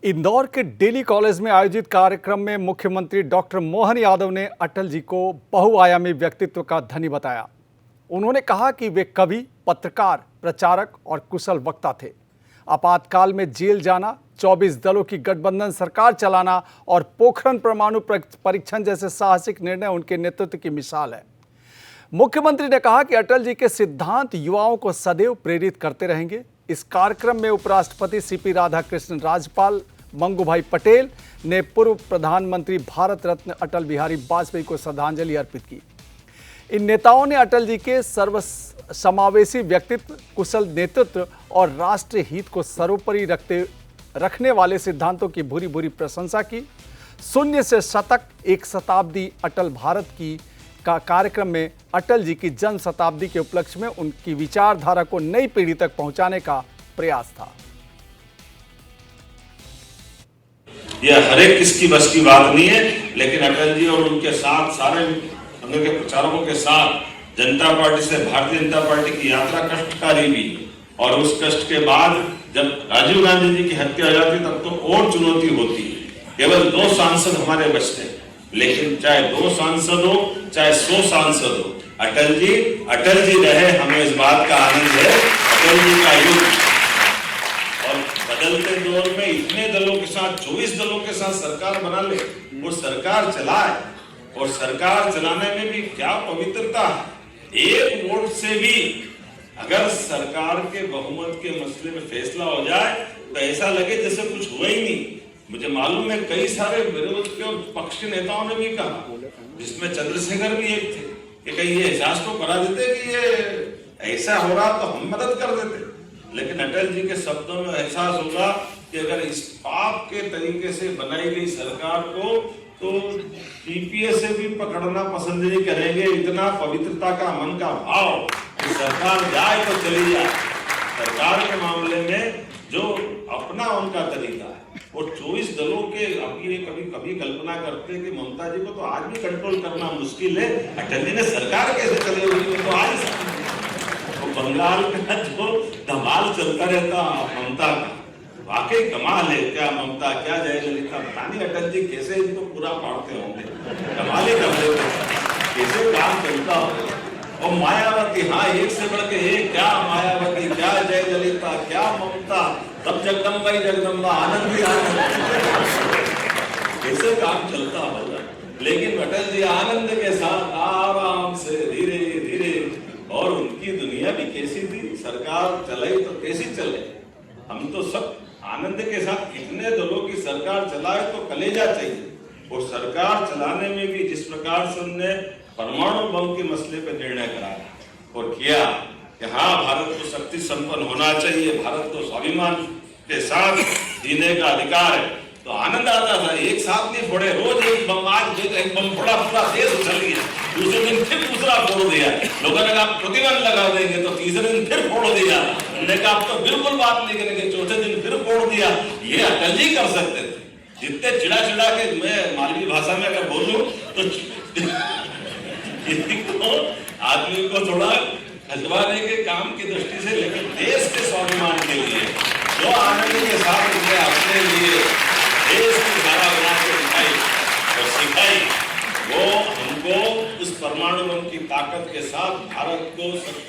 इंदौर के daily college में आयोजित कार्यक्रम में मुख्यमंत्री डॉक्टर मोहन यादव ने अटल जी को बहुआयामी व्यक्तित्व का धनी बताया। उन्होंने कहा कि वे कवि, पत्रकार, प्रचारक और कुशल वक्ता थे। आपातकाल में जेल जाना, 24 दलों की गठबंधन सरकार चलाना और पोखरण परमाणु परीक्षण जैसे साहसिक निर्णय उनके नेतृत्व की मिसाल है। मुख्यमंत्री ने कहा कि अटल जी के सिद्धांत युवाओं को सदैव प्रेरित करते रहेंगे। इस कार्यक्रम में उपराष्ट्रपति सीपी राधाकृष्णन, राज्यपाल मंगूभाई पटेल ने पूर्व प्रधानमंत्री भारत रत्न अटल बिहारी वाजपेयी को श्रद्धांजलि अर्पित की। इन नेताओं ने अटल जी के सर्वसमावेशी व्यक्तित्व, कुशल नेतृत्व और राष्ट्रीय हित को सर्वोपरि रखने वाले सिद्धांतों की भूरी भूरी प्रशंसा की। शून्य से शतक, एक शताब्दी अटल भारत की का कार्यक्रम में अटल जी की जन्म शताब्दी के उपलक्ष्य में उनकी विचारधारा को नई पीढ़ी तक पहुंचाने का प्रयास था। यह हर एक किसकी बस की बात नहीं है, लेकिन अटल जी और उनके साथ सारे उनके प्रचारकों के साथ जनता पार्टी से भारतीय जनता पार्टी की यात्रा कष्टकारी भी, और उस कष्ट के बाद जब राजीव गांधी जी की हत्या हो जाती तब तो और चुनौती होती है। केवल 2 सांसद हमारे बचते, लेकिन चाहे 2 सांसद हो चाहे 100 सांसद हो, अटल जी रहे, हमें इस बात का आनंद है। अटल जी का युग और बदलते दौर में इतने दलों के साथ, 24 दलों के साथ सरकार बना ले, वो सरकार चलाए, और सरकार चलाने में भी क्या पवित्रता है। एक वोट से भी अगर सरकार के बहुमत के मसले में फैसला हो जाए तो ऐसा लगे जैसे कुछ हुआ ही नहीं। मुझे मालूम है कई सारे विरोध के पक्ष के नेताओं ने भी कहा, जिसमें चंद्रशेखर भी एक थे, कि कहीं ये एहसास तो करा देते कि ये ऐसा हो रहा तो हम मदद कर देते। लेकिन अटल जी के शब्दों में एहसास होगा कि अगर इस पाप के तरीके से बनाई गई सरकार को तो टीपीए से भी पकड़ना पसंद नहीं करेंगे। इतना पवित्रता का मन का भाव कि सरकार जाए तो चली जाए। सरकार के मामले में जो अपना उनका तरीका है, वो 24 दलों के अभी कभी कल्पना करते हैं कि ममता जी को तो आज भी कंट्रोल करना मुश्किल है, अटल जी ने सरकार कैसे चले हुई तो आज तो बंगाल का जो धमाल चलता रहता ममता का, वाकई कमाल है। क्या ममता, क्या जयललिता, पता नहीं अटल जी कैसे इनको पूरा पाड़ते होंगे, कमाल ही कर देते, कैसे काम चलता हो। और मायावती, हाँ, एक से बढ़ के एक, क्या मायावती, क्या जयललिता, क्या ममता, तब जगदम्बा ही जगदम्बा, आनंद ही आनंद, कैसे काम चलता होगा। लेकिन अटल जी आनंद के साथ आराम से धीरे धीरे, और उनकी दुनिया भी कैसी थी, सरकार चलाई तो कैसी चले। हम तो सब आनंद के साथ, इतने दलों की सरकार चलाए तो कलेजा चाहिए। और सरकार चलाने में भी जिस प्रकार से उन्होंने परमाणु बम के मसले पर निर्णय कराया और किया कि हाँ, भारत को शक्ति संपन्न होना चाहिए, भारत को स्वाभिमान के साथ जीने का अधिकार है, तो आनंद आता था। एक साथ नहीं फोड़े, रोज एक बम, आज एक बम फोड़ा, पूरा देश उछल गया, दूसरे दिन फिर दूसरा फोड़ दिया। लोगों ने कहा प्रतिबंध लगा देंगे, तो तीसरे दिन फिर फोड़ दिया। उन्होंने कहा अब तो बिल्कुल बात नहीं करेंगे, चौथे दिन फिर फोड़ दिया। ये अटल जी कर सकते थे। जितने चिड़ा के मैं मालवी भाषा में अगर बोलूं तो आदमी को थोड़ा खजवाने के काम की दृष्टि से, लेकिन देश के स्वाभिमान के लिए जो आनंद के साथ उन्हें अपने लिए देश की धारा बना के दिखाई और सिखाई, वो हमको उस परमाणु बम की ताकत के साथ भारत को शक्ति